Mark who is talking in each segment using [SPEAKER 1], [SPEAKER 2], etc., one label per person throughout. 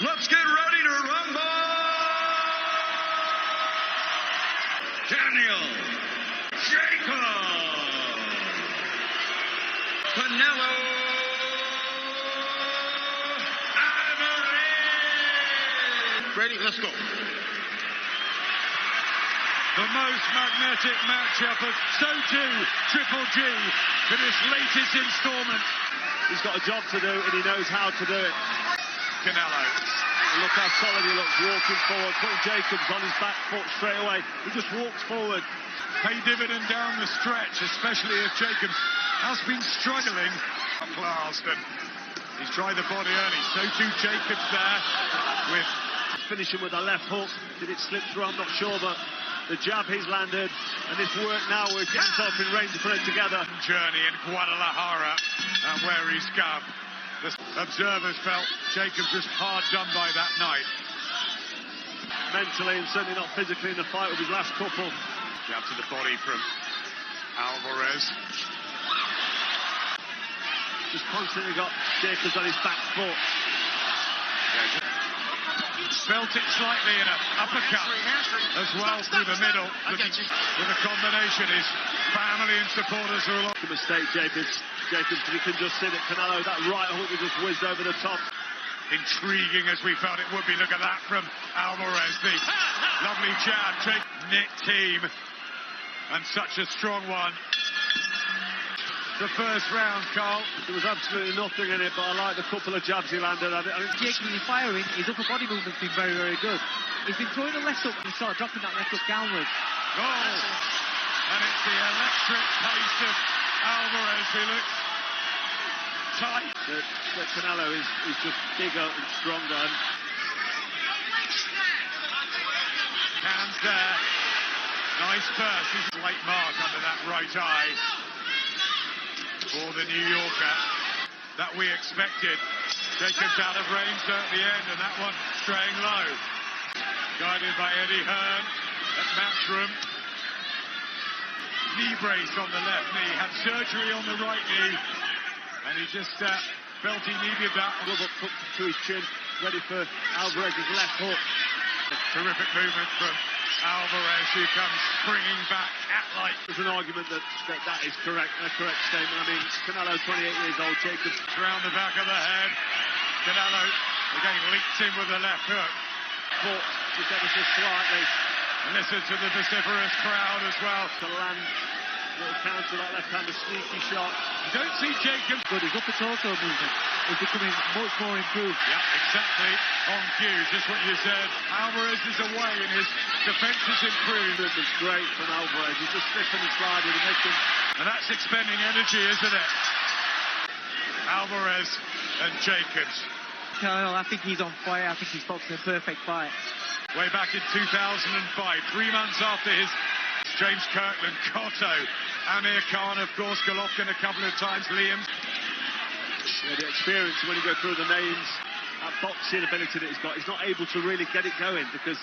[SPEAKER 1] Let's get ready to rumble! Daniel Yacobs! Canelo Alvarez! Ready? Let's go. The most magnetic matchup of so too Triple G for this latest installment.
[SPEAKER 2] He's got a job to do and he knows how to do it.
[SPEAKER 1] Canelo.
[SPEAKER 2] Look how solid he looks, walking forward, putting Yacobs on his back foot straight away. He just walks forward.
[SPEAKER 1] Pay dividend down the stretch, especially if Yacobs has been struggling. Last, and he's tried the body early. So too Yacobs there with
[SPEAKER 2] finishing with a left hook. Did it slip through? I'm not sure, but the jab he's landed, and this work now where he gets himself in range to put it together.
[SPEAKER 1] Journey in Guadalajara and where he's come. The observers felt Yacobs was hard done by that night.
[SPEAKER 2] Mentally and certainly not physically in the fight with his last couple.
[SPEAKER 1] Jab to the body from Alvarez.
[SPEAKER 2] Just constantly got Yacobs on his back foot.
[SPEAKER 1] Felt it slightly in an uppercut as well through the middle. With a combination, his family and supporters are along.
[SPEAKER 2] The mistake, Yacobs, if he can just sit at Canelo, that right hook that just whizzed over the top.
[SPEAKER 1] Intriguing as we felt it would be. Look at that from Alvarez. The lovely jab. Nick team. And such a strong one. The first round, Carl.
[SPEAKER 2] There was absolutely nothing in it, but I like the couple of jabs he landed. I think
[SPEAKER 3] Jacobs is firing. His upper body movement's been very, very good. He's been throwing the left hook and sort of dropping that left hook downwards.
[SPEAKER 1] Oh! And it's the electric pace of Alvarez who looks tight.
[SPEAKER 2] But Canelo is just bigger and stronger.
[SPEAKER 1] Hands there. Nice burst. He's a late mark under that right eye for the New Yorker that we expected. Yacobs out of range at the end, and that one straying low. Guided by Eddie Hearn at Matchroom. Knee brace on the left knee. Had surgery on the right knee. And he just felt he needed that.
[SPEAKER 2] Glove up to his chin, ready for Alvarez's left hook.
[SPEAKER 1] Terrific movement from Alvarez, who comes springing back at light.
[SPEAKER 2] There's an argument that is correct, a correct statement. I mean, Canelo, 28 years old, Yacobs.
[SPEAKER 1] Round the back of the head. Canelo again leaps in with the left hook.
[SPEAKER 2] But just ever so slightly.
[SPEAKER 1] And listen to the vociferous crowd as well.
[SPEAKER 2] To land, little counter, that left-hander sneaky shot.
[SPEAKER 1] You don't see Yacobs.
[SPEAKER 3] But his upper torso movement is becoming much more improved.
[SPEAKER 1] Yeah, exactly. On cue, just what you said. Alvarez is away and his defense has improved.
[SPEAKER 2] It was great from Alvarez. He's just slipping and sliding and making.
[SPEAKER 1] And that's expending energy, isn't it? Alvarez and Yacobs.
[SPEAKER 3] No, I think he's on fire. I think he's boxing a perfect fight.
[SPEAKER 1] Way back in 2005, 3 months after his James Kirkland, Cotto, Amir Khan, of course, Golovkin a couple of times, Liam.
[SPEAKER 2] Yeah, the experience when you go through the names, that boxing ability that he's got, he's not able to really get it going because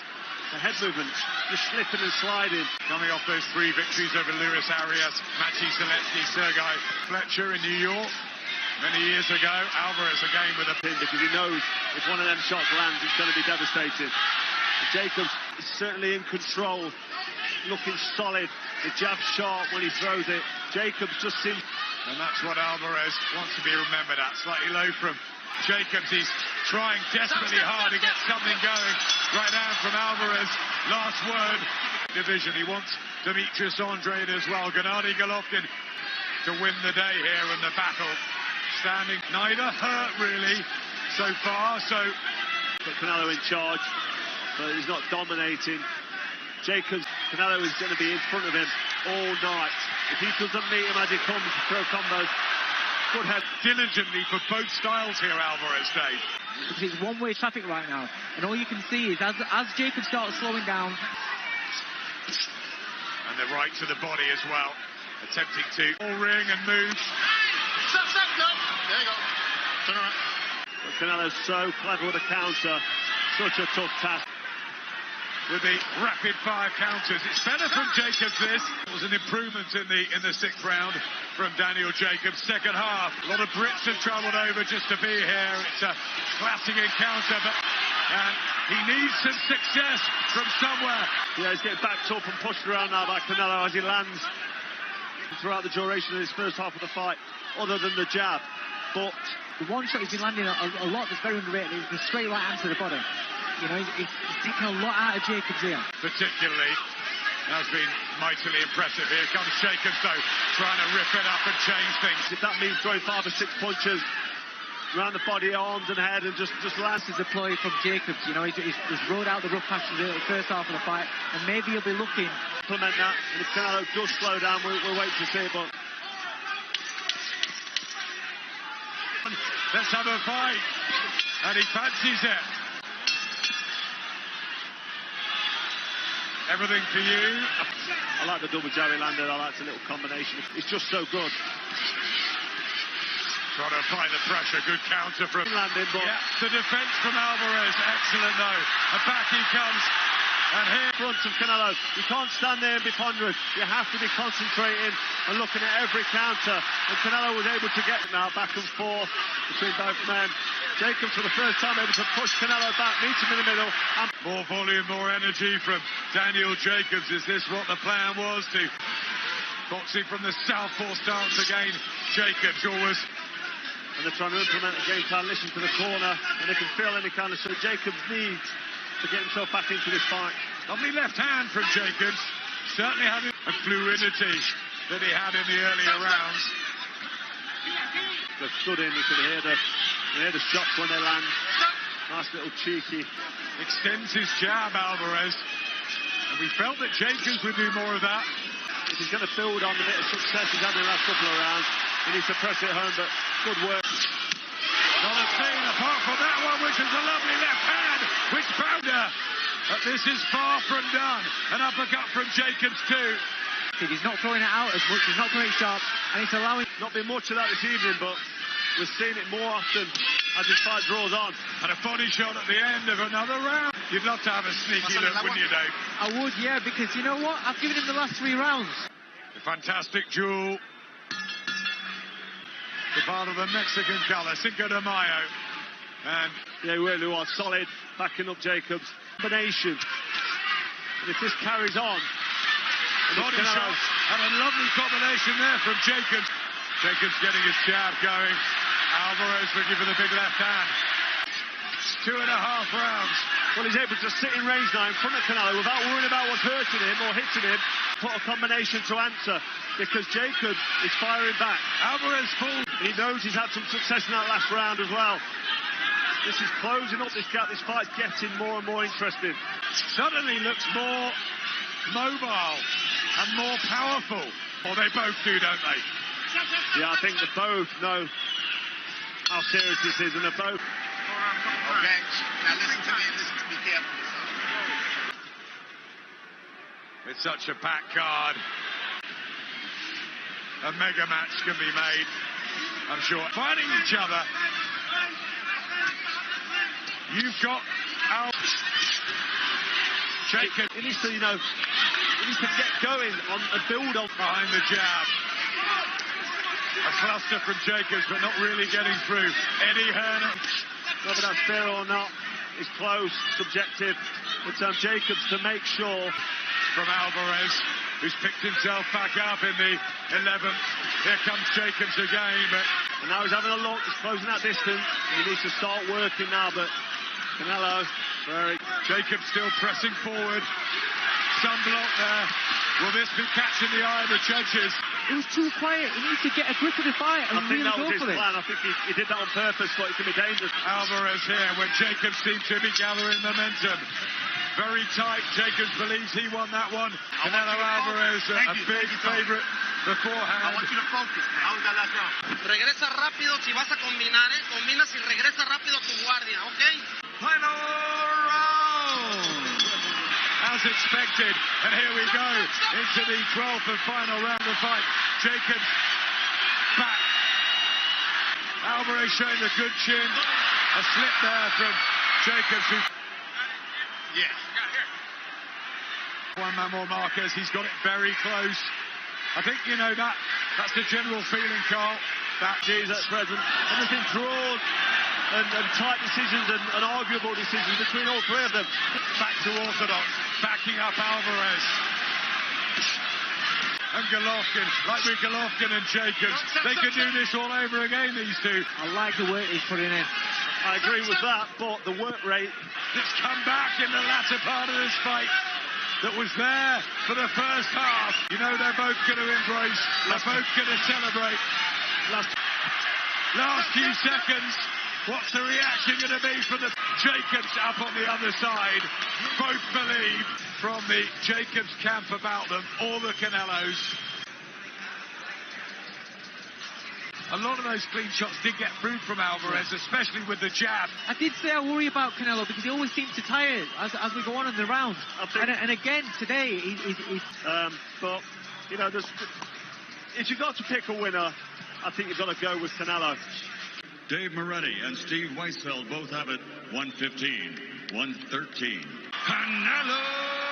[SPEAKER 2] the head movement just slipping and sliding.
[SPEAKER 1] Coming off those 3 victories over Luis Arias, Maciej Zalewski, Sergei Fletcher in New York many years ago. Alvarez again with a
[SPEAKER 2] pin because he knows if one of them shots lands, it's going to be devastating. Yacobs is certainly in control, looking solid. The jab sharp when he throws it. Yacobs just seems.
[SPEAKER 1] And that's what Alvarez wants to be remembered at. Slightly low from Yacobs. He's trying desperately hard to get something going. Right now from Alvarez. Last word. Division. He wants Demetrius Andrade as well. Gennady Golovkin to win the day here in the battle. Standing neither hurt really so far. So
[SPEAKER 2] got Canelo in charge, but he's not dominating. Canelo is going to be in front of him all night. If he doesn't meet him as he comes to throw combos, could have
[SPEAKER 1] diligently for both styles here, Alvarez, Dave.
[SPEAKER 3] Because it's one-way traffic right now, and all you can see is as Yacobs starts slowing down.
[SPEAKER 1] And the right to the body as well, attempting to ring and move.
[SPEAKER 4] Stop, no. There you go. Turn around.
[SPEAKER 2] But Canelo's so clever with a counter, such a tough task.
[SPEAKER 1] With the rapid-fire counters. It's better from Yacobs, this. It was an improvement in the 6th round from Daniel Yacobs. Second half, a lot of Brits have travelled over just to be here. It's a classic encounter, but And he needs some success from somewhere.
[SPEAKER 2] Yeah, he's getting backed up and pushed around now by Canelo as he lands throughout the duration of his first half of the fight, other than the jab. But
[SPEAKER 3] the one shot he's been landing a lot that's very underrated is the straight right hand to the body. You know, he's taking a lot out of Yacobs here.
[SPEAKER 1] Particularly, has been mightily impressive. Here comes Yacobs, though, trying to rip it up and change things.
[SPEAKER 2] If that means throwing 5 or 6 punches around the body, arms and head, and just
[SPEAKER 3] lands his deploy from Yacobs. You know, he's rode out the rough patches in the first half of the fight, and maybe he'll be looking
[SPEAKER 2] to implement that. And if Canelo does slow down, we'll wait to see. But
[SPEAKER 1] let's have a fight, and he fancies it. Everything for you.
[SPEAKER 2] I like the double jab he landed. I like the little combination. It's just so good.
[SPEAKER 1] Trying to apply the pressure. Good counter from
[SPEAKER 2] landing, but
[SPEAKER 1] yeah, the defense from Alvarez. Excellent, though. And back he comes. And here,
[SPEAKER 2] front of Canelo. You can't stand there and be ponderous. You have to be concentrating and looking at every counter. And Canelo was able to get it now back and forth between both men. Yacobs for the first time able to push Canelo back, meet him in the middle. And
[SPEAKER 1] more volume, more energy from Daniel Yacobs. Is this what the plan was to boxing from the southpaw stance again? Yacobs always.
[SPEAKER 2] And they're trying to implement a game plan, listen to the corner, and they can feel any kind of. So Yacobs needs to get himself back into this fight.
[SPEAKER 1] Lovely left hand from Yacobs. Certainly having a fluidity that he had in the earlier rounds.
[SPEAKER 2] They've stood in, you can hear the shots when they land. Nice little cheeky.
[SPEAKER 1] Extends his jab, Alvarez. And we felt that Yacobs would do more of that.
[SPEAKER 2] If he's going to build on the bit of success he's had in the last couple of rounds, he needs to press it home, but good work.
[SPEAKER 1] Not a thing apart from that one, which is a lovely left hand, which Bowder. But this is far from done. An uppercut from Yacobs too.
[SPEAKER 3] He's not throwing it out as much, he's not throwing it sharp, and it's allowing...
[SPEAKER 2] Not been much of that this evening, but we're seeing it more often as this fight draws on.
[SPEAKER 1] And a body shot at the end of another round. You'd love to have a sneaky look, wouldn't you, Dave?
[SPEAKER 3] I would, yeah, because you know what? I've given him the last 3 rounds.
[SPEAKER 1] A fantastic duel. The part of the Mexican colour, Cinco de Mayo. And
[SPEAKER 2] they really are solid, backing up Yacobs. Combination. And if this carries on,
[SPEAKER 1] body shot and a lovely combination there from Yacobs. Yacobs getting his jab going. Alvarez looking for the big left hand. 2.5 rounds.
[SPEAKER 2] Well, he's able to sit in range now in front of Canelo without worrying about what's hurting him or hitting him. Put a combination to answer because Yacobs is firing back.
[SPEAKER 1] Alvarez full.
[SPEAKER 2] He knows he's had some success in that last round as well. This is closing up this gap. This fight's getting more and more interesting.
[SPEAKER 1] Suddenly looks more mobile and more powerful. Well, they both do, don't they?
[SPEAKER 2] Yeah, I think they both know how serious this is, and they're both.
[SPEAKER 4] Okay, now listen to me carefully.
[SPEAKER 1] With such a packed card, a mega match can be made, I'm sure. Fighting each other. You've got Yacobs.
[SPEAKER 2] He needs to, he needs to get going on a build on
[SPEAKER 1] behind the jab. A cluster from Yacobs, but not really getting through. Eddie Hearn.
[SPEAKER 2] Whether that's fair or not is close, subjective. But Yacobs to make sure.
[SPEAKER 1] From Alvarez, who's picked himself back up in the 11th. Here comes Yacobs again,
[SPEAKER 2] and now he's having a look. He's closing that distance. He needs to start working now, but Canelo,
[SPEAKER 1] Yacobs still pressing forward. Some block there. Will this be catching the eye of the judges?
[SPEAKER 3] It was too quiet. He needs to get a grip of the fight and really go for it.
[SPEAKER 2] I think that was his plan. I think he did that on purpose, but it can be dangerous.
[SPEAKER 1] Alvarez here when Yacobs seemed to be gathering momentum. Very tight. Jacobs believes he won that one. Canelo Alvarez, a big favorite beforehand.
[SPEAKER 4] I want you to focus. How was that last round? Regresa rápido si vas a combinar, combinas y regresa rápido tu guardia, okay?
[SPEAKER 1] Final round! As expected, and here we go into the 12th and final round of the fight. Yacobs back. Alvarez showing a good chin. A slip there from Yacobs, who...
[SPEAKER 4] Yeah.
[SPEAKER 1] One man more Marquez, he's got it very close. I think, that's the general feeling, Carl.
[SPEAKER 2] That Jesus present. Everything drawn. and tight decisions and arguable decisions between all three of them.
[SPEAKER 1] Back to orthodox, backing up Alvarez. And Golovkin, like with Golovkin and Jacobs, they could do this all over again, these two.
[SPEAKER 3] I like the work he's putting in.
[SPEAKER 2] I agree with that, but the work rate
[SPEAKER 1] That's come back in the latter part of this fight that was there for the first half. You know they're both going to embrace, they're both going to celebrate. Last few seconds, what's the reaction going to be from the Jacobs up on the other side? Both believe from the Jacobs camp about them, all the Canelos. A lot of those clean shots did get through from Alvarez, especially with the jab.
[SPEAKER 3] I did say I worry about Canelo because he always seems to tire as we go on in the round. And again, today, he's...
[SPEAKER 2] But, you know, if you've got to pick a winner, I think you've got to go with Canelo.
[SPEAKER 5] Dave Moretti and Steve Weisfeld both have it 115, 113. Canelo!